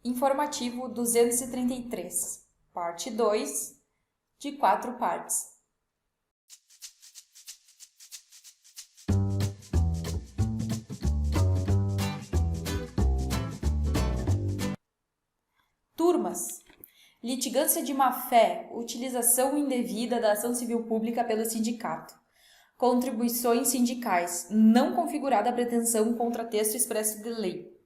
Informativo 233, parte 2, de 4 partes. Turmas. Litigância de má-fé, utilização indevida da ação civil pública pelo sindicato. Contribuições sindicais, não configurada a pretensão contra texto expresso de lei.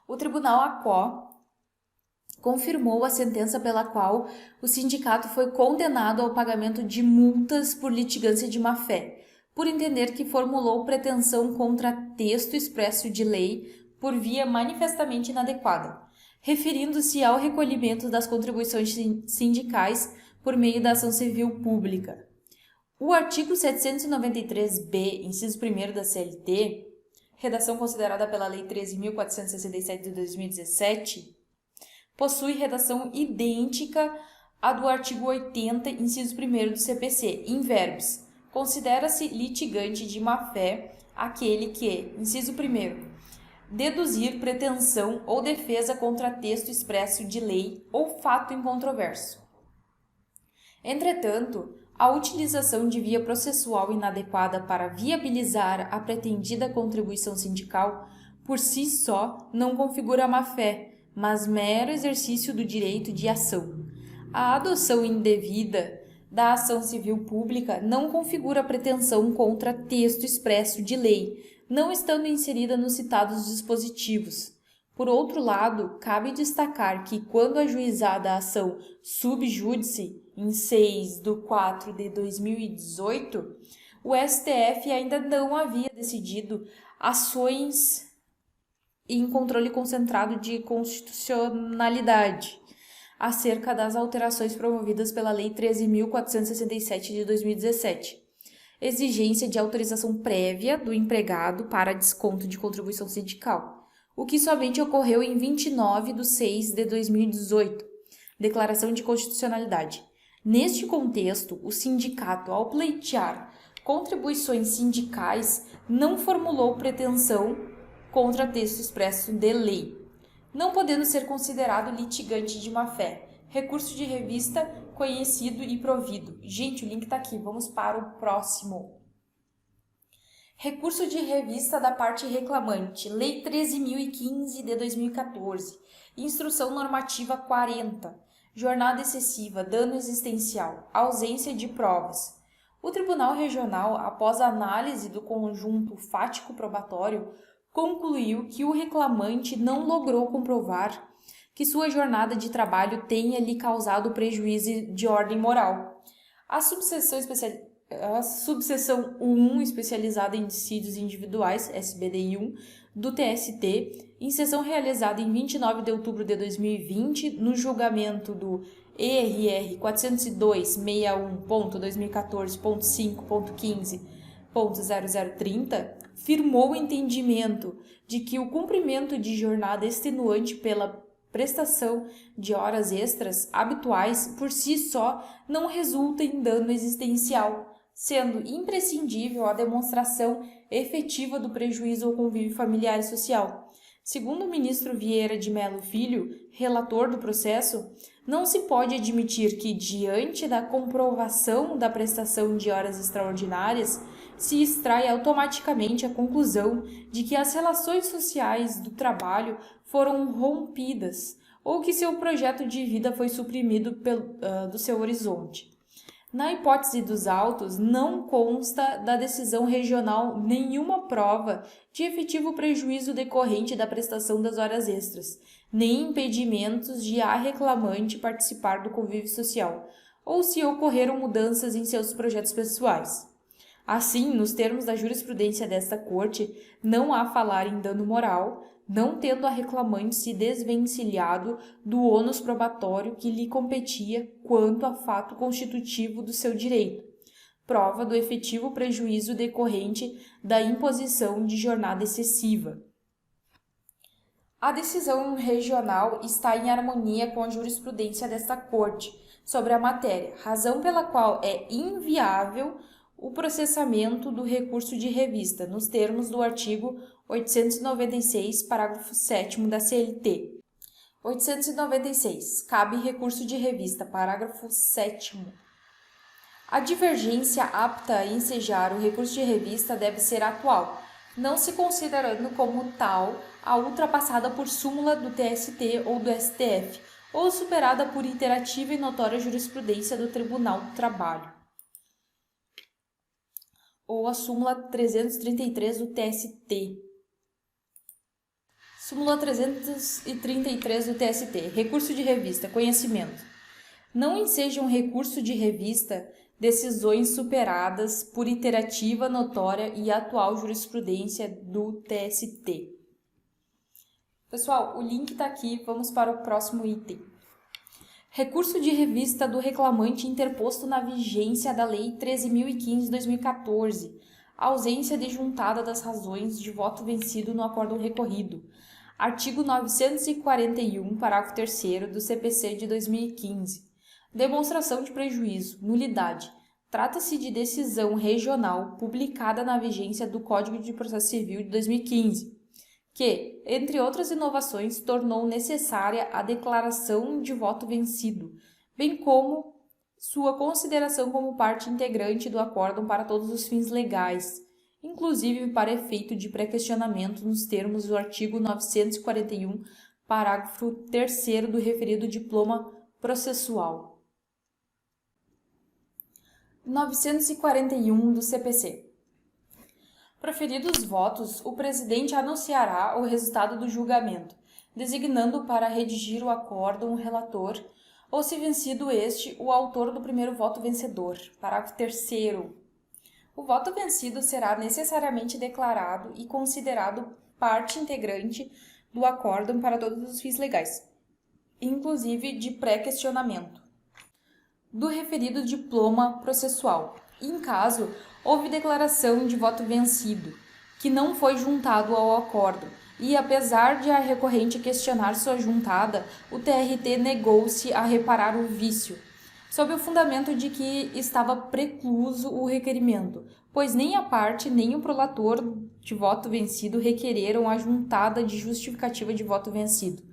O Tribunal ACO confirmou a sentença pela qual o sindicato foi condenado ao pagamento de multas por litigância de má-fé, por entender que formulou pretensão contra texto expresso de lei por via manifestamente inadequada, referindo-se ao recolhimento das contribuições sindicais por meio da ação civil pública. O artigo 793-B, inciso 1º da CLT, redação considerada pela Lei 13.467 de 2017, possui redação idêntica à do artigo 80, inciso 1º do CPC, in verbis. Considera-se litigante de má-fé aquele que, inciso 1º, deduzir pretensão ou defesa contra texto expresso de lei ou fato incontroverso. Entretanto, a utilização de via processual inadequada para viabilizar a pretendida contribuição sindical, por si só, não configura má-fé, mas mero exercício do direito de ação. A adoção indevida da ação civil pública não configura pretensão contra texto expresso de lei, não estando inserida nos citados dispositivos. Por outro lado, cabe destacar que, quando ajuizada a ação sub judice, em 6/4 de 2018, o STF ainda não havia decidido ações em controle concentrado de constitucionalidade acerca das alterações promovidas pela Lei 13.467 de 2017, exigência de autorização prévia do empregado para desconto de contribuição sindical, o que somente ocorreu em 29/6 de 2018, declaração de constitucionalidade. Neste contexto, o sindicato, ao pleitear contribuições sindicais, não formulou pretensão contra texto expresso de lei, não podendo ser considerado litigante de má-fé. Recurso de revista conhecido e provido. Gente, o link está aqui, vamos para o próximo. Recurso de revista da parte reclamante, Lei 13.015 de 2014, Instrução Normativa 40, jornada excessiva, dano existencial, ausência de provas. O Tribunal Regional, após a análise do conjunto fático-probatório, concluiu que o reclamante não logrou comprovar que sua jornada de trabalho tenha lhe causado prejuízo de ordem moral. A subseção 1, especializada em dissídios individuais, SBDI 1, do TST, em sessão realizada em 29 de outubro de 2020, no julgamento do ERR 402.61.2014.5.15.0030, firmou o entendimento de que o cumprimento de jornada extenuante pela prestação de horas extras habituais por si só não resulta em dano existencial, sendo imprescindível a demonstração efetiva do prejuízo ao convívio familiar e social. Segundo o ministro Vieira de Mello Filho, relator do processo, não se pode admitir que, diante da comprovação da prestação de horas extraordinárias, se extrai automaticamente a conclusão de que as relações sociais do trabalho foram rompidas ou que seu projeto de vida foi suprimido do seu horizonte. Na hipótese dos autos, não consta da decisão regional nenhuma prova de efetivo prejuízo decorrente da prestação das horas extras, nem impedimentos de a reclamante participar do convívio social, ou se ocorreram mudanças em seus projetos pessoais. Assim, nos termos da jurisprudência desta Corte, não há falar em dano moral, não tendo a reclamante se desvencilhado do ônus probatório que lhe competia quanto a fato constitutivo do seu direito, prova do efetivo prejuízo decorrente da imposição de jornada excessiva. A decisão regional está em harmonia com a jurisprudência desta Corte sobre a matéria, razão pela qual é inviável o processamento do recurso de revista, nos termos do artigo 896, parágrafo 7º da CLT. 896. Cabe recurso de revista. Parágrafo 7º. A divergência apta a ensejar o recurso de revista deve ser atual, não se considerando como tal a ultrapassada por súmula do TST ou do STF, ou superada por iterativa e notória jurisprudência do Tribunal do Trabalho, ou a súmula 333 do TST. Súmula 333 do TST. Recurso de revista. Conhecimento. Não ensejam recurso de revista decisões superadas por iterativa, notória e atual jurisprudência do TST. Pessoal, o link está aqui. Vamos para o próximo item. Recurso de revista do reclamante interposto na vigência da Lei 13.015/2014. Ausência de juntada das razões de voto vencido no acórdão recorrido. Artigo 941, parágrafo 3º do CPC de 2015. Demonstração de prejuízo, nulidade. Trata-se de decisão regional publicada na vigência do Código de Processo Civil de 2015, que, entre outras inovações, tornou necessária a declaração de voto vencido, bem como sua consideração como parte integrante do acórdão para todos os fins legais, inclusive para efeito de pré-questionamento nos termos do artigo 941, parágrafo 3º do referido diploma processual. 941 do CPC. Proferidos os votos, o presidente anunciará o resultado do julgamento, designando para redigir o acórdão o relator, ou se vencido este, o autor do primeiro voto vencedor. Parágrafo 3º. O voto vencido será necessariamente declarado e considerado parte integrante do acórdão para todos os fins legais, inclusive de pré-questionamento do referido diploma processual. Em caso, houve declaração de voto vencido, que não foi juntado ao acórdão, e apesar de a recorrente questionar sua juntada, o TRT negou-se a reparar o vício, sob o fundamento de que estava precluso o requerimento, pois nem a parte nem o prolator de voto vencido requereram a juntada de justificativa de voto vencido.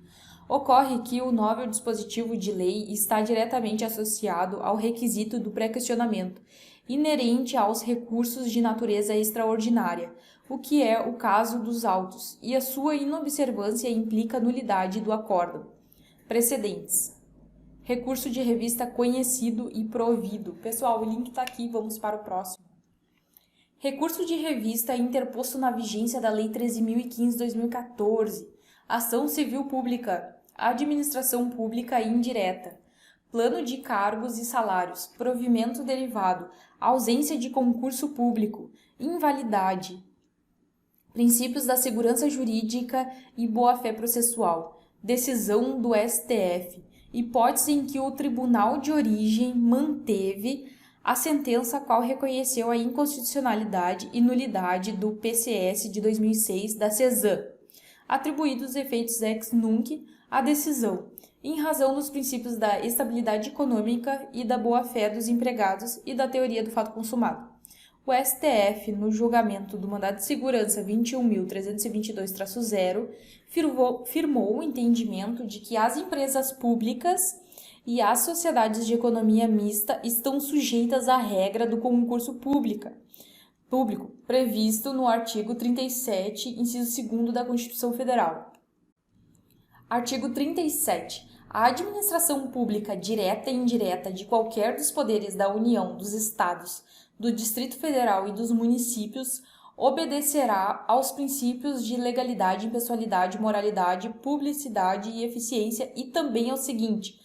Ocorre que o novel dispositivo de lei está diretamente associado ao requisito do pré-questionamento, inerente aos recursos de natureza extraordinária, o que é o caso dos autos, e a sua inobservância implica nulidade do acórdão. Precedentes. Recurso de revista conhecido e provido. Pessoal, o link está aqui, vamos para o próximo. Recurso de revista interposto na vigência da Lei 13.015/2014. Ação civil pública. Administração pública indireta, plano de cargos e salários, provimento derivado, ausência de concurso público, invalidade, princípios da segurança jurídica e boa-fé processual, decisão do STF, hipótese em que o tribunal de origem manteve a sentença a qual reconheceu a inconstitucionalidade e nulidade do PCS de 2006 da CESAM, atribuídos efeitos ex nunc à decisão, em razão dos princípios da estabilidade econômica e da boa-fé dos empregados e da teoria do fato consumado. O STF, no julgamento do mandado de segurança 21.322-0, firmou o entendimento de que as empresas públicas e as sociedades de economia mista estão sujeitas à regra do concurso público, previsto no artigo 37, inciso 2º da Constituição Federal. Artigo 37. A administração pública direta e indireta de qualquer dos poderes da União, dos Estados, do Distrito Federal e dos municípios obedecerá aos princípios de legalidade, impessoalidade, moralidade, publicidade e eficiência e também ao seguinte.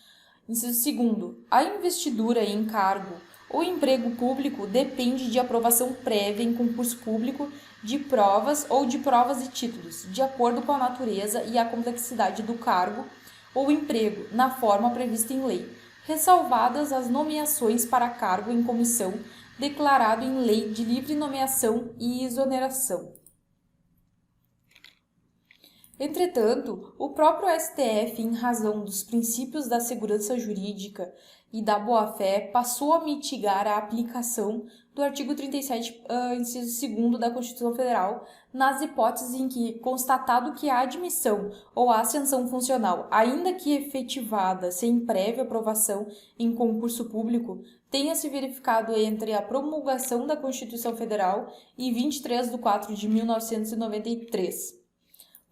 Inciso 2º. A investidura em cargo ou emprego público depende de aprovação prévia em concurso público de provas ou de provas e títulos, de acordo com a natureza e a complexidade do cargo ou emprego, na forma prevista em lei, ressalvadas as nomeações para cargo em comissão, declarado em lei de livre nomeação e exoneração. Entretanto, o próprio STF, em razão dos princípios da segurança jurídica e da boa-fé, passou a mitigar a aplicação do artigo 37, inciso 2º da Constituição Federal, nas hipóteses em que, constatado que a admissão ou a ascensão funcional, ainda que efetivada sem prévia aprovação em concurso público, tenha se verificado entre a promulgação da Constituição Federal e 23 de 4 de 1993.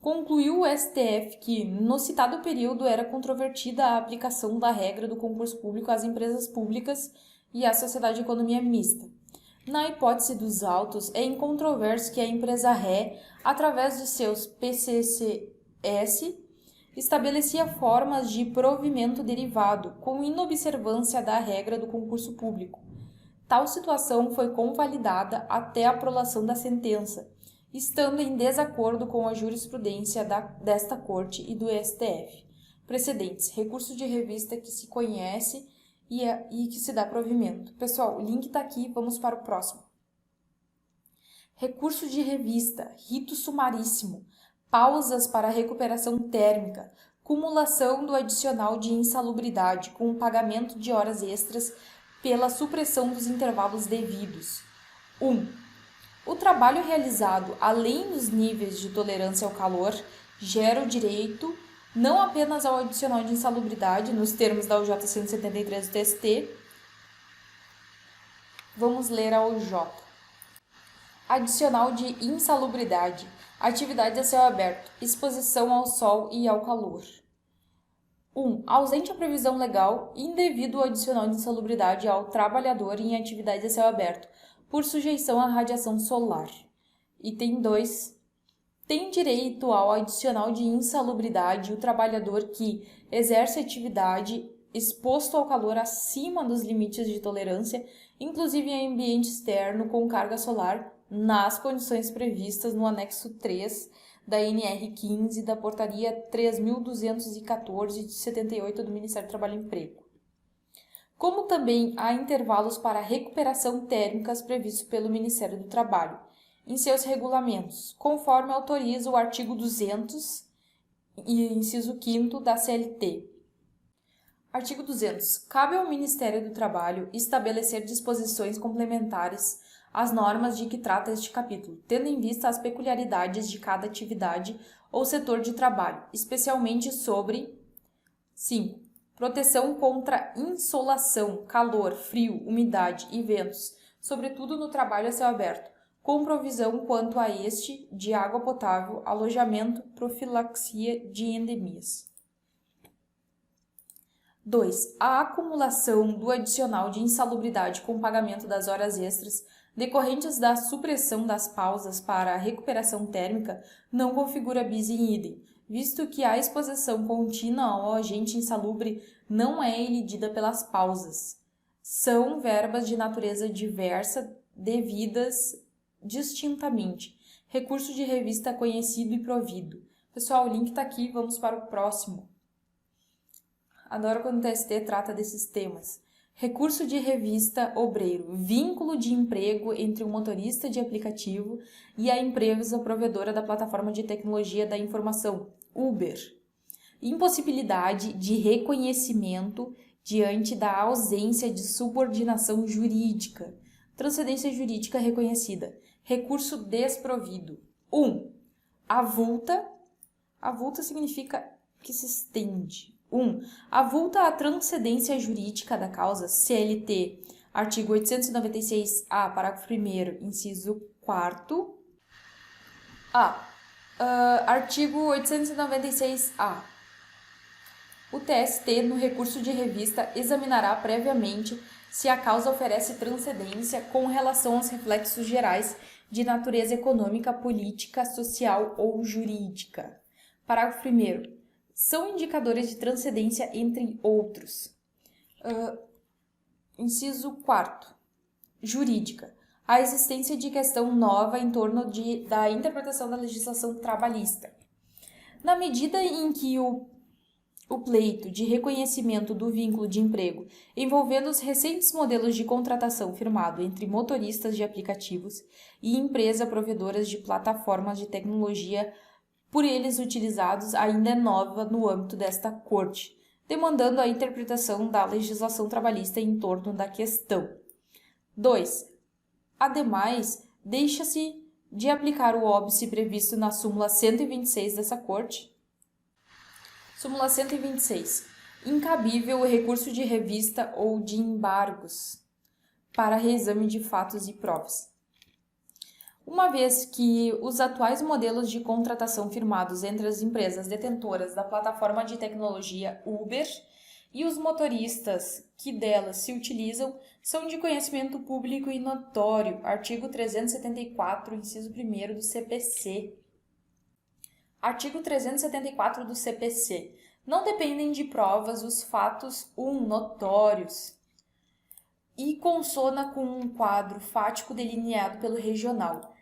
Concluiu o STF que, no citado período, era controvertida a aplicação da regra do concurso público às empresas públicas e à sociedade de economia mista. Na hipótese dos autos, é incontroverso que a empresa ré, através de seus PCCS, estabelecia formas de provimento derivado, com inobservância da regra do concurso público. Tal situação foi convalidada até a aprovação da sentença, estando em desacordo com a jurisprudência desta Corte e do STF. Precedentes: recurso de revista que se conhece e que se dá provimento. Pessoal, o link está aqui, vamos para o próximo. Recurso de revista, rito sumaríssimo, pausas para recuperação térmica, cumulação do adicional de insalubridade com o pagamento de horas extras pela supressão dos intervalos devidos. 1. O trabalho realizado além dos níveis de tolerância ao calor gera o direito não apenas ao adicional de insalubridade, nos termos da UJ 173 do TST. Vamos ler a UJ. Adicional de insalubridade, atividade a céu aberto, exposição ao sol e ao calor. 1. Ausente a previsão legal, indevido o adicional de insalubridade ao trabalhador em atividade a céu aberto, por sujeição à radiação solar. Item 2. Tem direito ao adicional de insalubridade o trabalhador que exerce atividade exposto ao calor acima dos limites de tolerância, inclusive em ambiente externo com carga solar, nas condições previstas no anexo 3 da NR 15 da Portaria 3.214 de 78 do Ministério do Trabalho e Emprego. Como também há intervalos para recuperação térmicas previstos pelo Ministério do Trabalho, em seus regulamentos, conforme autoriza o artigo 200 e inciso 5º da CLT. Artigo 200. Cabe ao Ministério do Trabalho estabelecer disposições complementares às normas de que trata este capítulo, tendo em vista as peculiaridades de cada atividade ou setor de trabalho, especialmente sobre 5. Proteção contra insolação, calor, frio, umidade e ventos, sobretudo no trabalho a céu aberto, com provisão quanto a este de água potável, alojamento, profilaxia de endemias. 2. A acumulação do adicional de insalubridade com pagamento das horas extras decorrentes da supressão das pausas para a recuperação térmica não configura bis in idem, visto que a exposição contínua ao agente insalubre não é elidida pelas pausas. São verbas de natureza diversa, devidas distintamente. Recurso de revista conhecido e provido. Pessoal, o link está aqui, vamos para o próximo. Adoro quando o TST trata desses temas. Recurso de revista obreiro, vínculo de emprego entre o motorista de aplicativo e a empresa provedora da plataforma de tecnologia da informação, Uber. Impossibilidade de reconhecimento diante da ausência de subordinação jurídica. Transcendência jurídica reconhecida. Recurso desprovido. 1. Avulta. Avulta significa que se estende. 1. Avulta a transcendência jurídica da causa CLT, artigo 896-A, parágrafo 1º, inciso 4º. Artigo 896-A. O TST, no recurso de revista, examinará previamente se a causa oferece transcendência com relação aos reflexos gerais de natureza econômica, política, social ou jurídica. Parágrafo 1º. São indicadores de transcendência entre outros. Inciso 4º. Jurídica. A existência de questão nova em torno da interpretação da legislação trabalhista. Na medida em que o pleito de reconhecimento do vínculo de emprego envolvendo os recentes modelos de contratação firmado entre motoristas de aplicativos e empresas provedoras de plataformas de tecnologia por eles utilizados ainda é nova no âmbito desta Corte, demandando a interpretação da legislação trabalhista em torno da questão. 2. Ademais, deixa-se de aplicar o óbice previsto na súmula 126 dessa Corte. Súmula 126. Incabível o recurso de revista ou de embargos para reexame de fatos e provas. Uma vez que os atuais modelos de contratação firmados entre as empresas detentoras da plataforma de tecnologia Uber e os motoristas que delas se utilizam são de conhecimento público e notório, artigo 374, inciso 1º do CPC. Artigo 374 do CPC. Não dependem de provas os fatos notórios e consona com um quadro fático delineado pelo regional.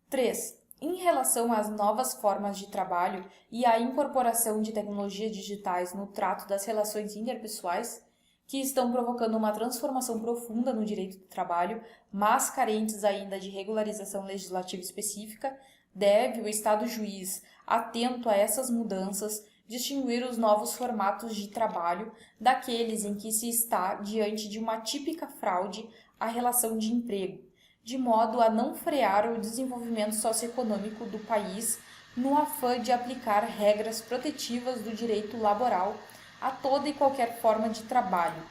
3. Em relação às novas formas de trabalho e à incorporação de tecnologias digitais no trato das relações interpessoais, que estão provocando uma transformação profunda no direito do trabalho, mas carentes ainda de regularização legislativa específica, deve o Estado juiz, atento a essas mudanças, distinguir os novos formatos de trabalho daqueles em que se está diante de uma típica fraude à relação de emprego, de modo a não frear o desenvolvimento socioeconômico do país no afã de aplicar regras protetivas do direito laboral a toda e qualquer forma de trabalho.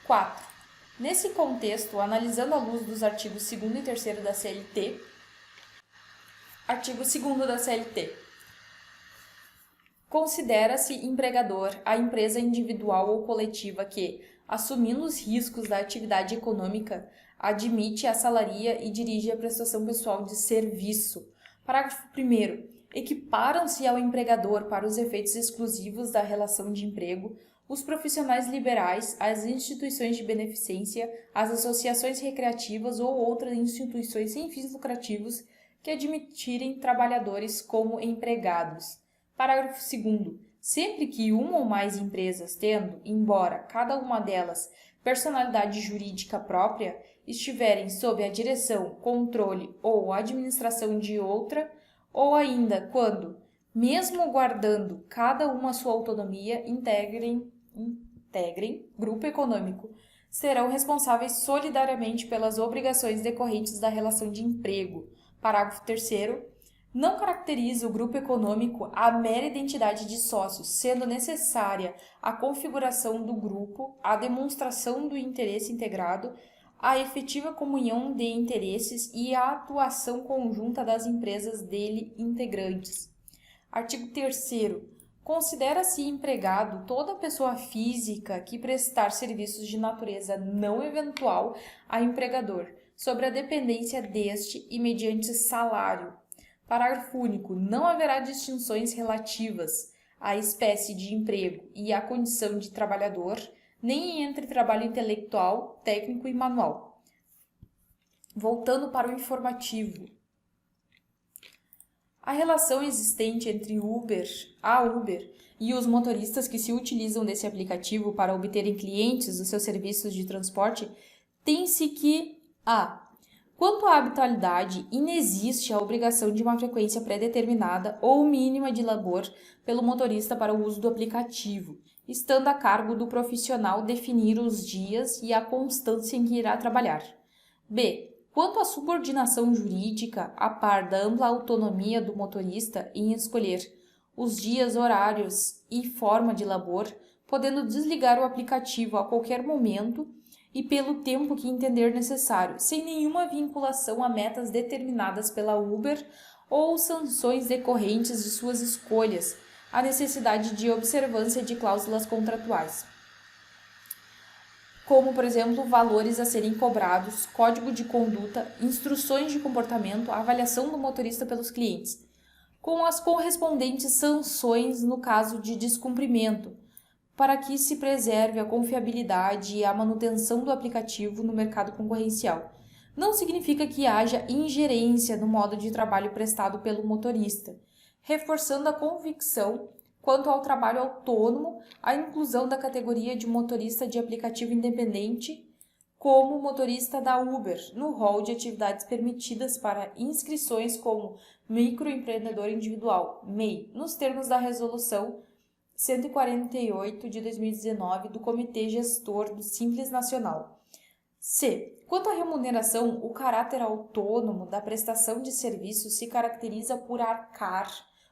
4. Nesse contexto, analisando à luz dos artigos 2º e 3º da CLT, artigo 2º da CLT, considera-se empregador a empresa individual ou coletiva que, assumindo os riscos da atividade econômica, admite, assalaria e dirige a prestação pessoal de serviço. Parágrafo 1º. Equiparam-se ao empregador para os efeitos exclusivos da relação de emprego os profissionais liberais, as instituições de beneficência, as associações recreativas ou outras instituições sem fins lucrativos que admitirem trabalhadores como empregados. Parágrafo 2º. Sempre que uma ou mais empresas tendo, embora cada uma delas personalidade jurídica própria, estiverem sob a direção, controle ou administração de outra, ou ainda quando, mesmo guardando cada uma sua autonomia, integrem grupo econômico, serão responsáveis solidariamente pelas obrigações decorrentes da relação de emprego. Parágrafo 3º. Não caracteriza o grupo econômico a mera identidade de sócios, sendo necessária a configuração do grupo, a demonstração do interesse integrado, a efetiva comunhão de interesses e a atuação conjunta das empresas dele integrantes. Artigo 3º. Considera-se empregado toda pessoa física que prestar serviços de natureza não eventual a empregador, sobre a dependência deste e mediante salário. Parágrafo único. Não haverá distinções relativas à espécie de emprego e à condição de trabalhador, nem entre trabalho intelectual, técnico e manual. Voltando para o informativo. A relação existente entre a Uber e os motoristas que se utilizam desse aplicativo para obterem clientes dos seus serviços de transporte tem-se que quanto à habitualidade, inexiste a obrigação de uma frequência pré-determinada ou mínima de labor pelo motorista para o uso do aplicativo, estando a cargo do profissional definir os dias e a constância em que irá trabalhar. B. Quanto à subordinação jurídica, a par da ampla autonomia do motorista em escolher os dias, horários e forma de labor, podendo desligar o aplicativo a qualquer momento e pelo tempo que entender necessário, sem nenhuma vinculação a metas determinadas pela Uber ou sanções decorrentes de suas escolhas, a necessidade de observância de cláusulas contratuais, como, por exemplo, valores a serem cobrados, código de conduta, instruções de comportamento, avaliação do motorista pelos clientes, com as correspondentes sanções no caso de descumprimento, para que se preserve a confiabilidade e a manutenção do aplicativo no mercado concorrencial. Não significa que haja ingerência no modo de trabalho prestado pelo motorista, reforçando a convicção quanto ao trabalho autônomo, a inclusão da categoria de motorista de aplicativo independente como motorista da Uber, no rol de atividades permitidas para inscrições como microempreendedor individual, MEI, nos termos da Resolução 148 de 2019 do Comitê Gestor do Simples Nacional. C. Quanto à remuneração, o caráter autônomo da prestação de serviço se caracteriza por arcar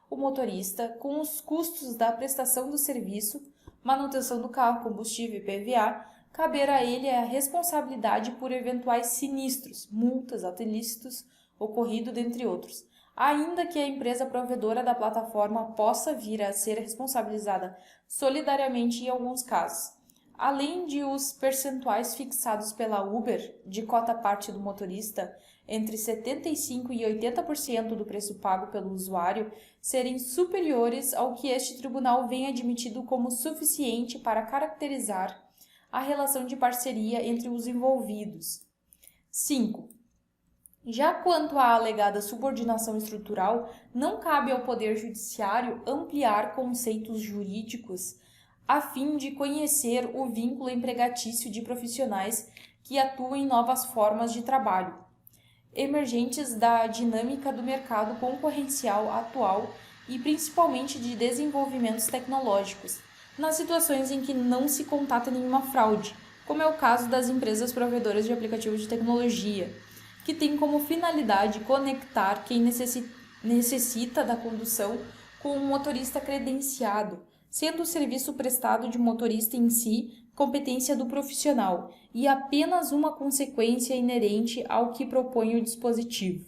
o motorista com os custos da prestação do serviço, manutenção do carro, combustível e PVA, caber a ele a responsabilidade por eventuais sinistros, multas, atos ilícitos ocorrido, dentre outros, ainda que a empresa provedora da plataforma possa vir a ser responsabilizada solidariamente em alguns casos. Além de os percentuais fixados pela Uber de cota parte do motorista entre 75% e 80% do preço pago pelo usuário serem superiores ao que este tribunal vem admitido como suficiente para caracterizar a relação de parceria entre os envolvidos. 5. Já quanto à alegada subordinação estrutural, não cabe ao Poder Judiciário ampliar conceitos jurídicos a fim de conhecer o vínculo empregatício de profissionais que atuam em novas formas de trabalho, emergentes da dinâmica do mercado concorrencial atual e principalmente de desenvolvimentos tecnológicos, nas situações em que não se contata nenhuma fraude, como é o caso das empresas provedoras de aplicativos de tecnologia, que têm como finalidade conectar quem necessita da condução com um motorista credenciado, sendo o serviço prestado de motorista em si competência do profissional e apenas uma consequência inerente ao que propõe o dispositivo.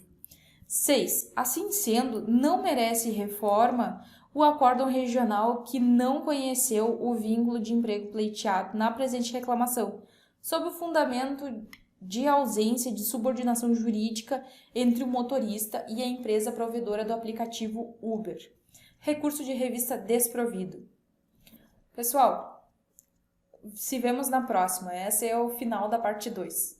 6. Assim sendo, não merece reforma o acórdão regional que não conheceu o vínculo de emprego pleiteado na presente reclamação, sob o fundamento de ausência de subordinação jurídica entre o motorista e a empresa provedora do aplicativo Uber. Recurso de revista desprovido. Pessoal, se vemos na próxima. Esse é o final da parte 2.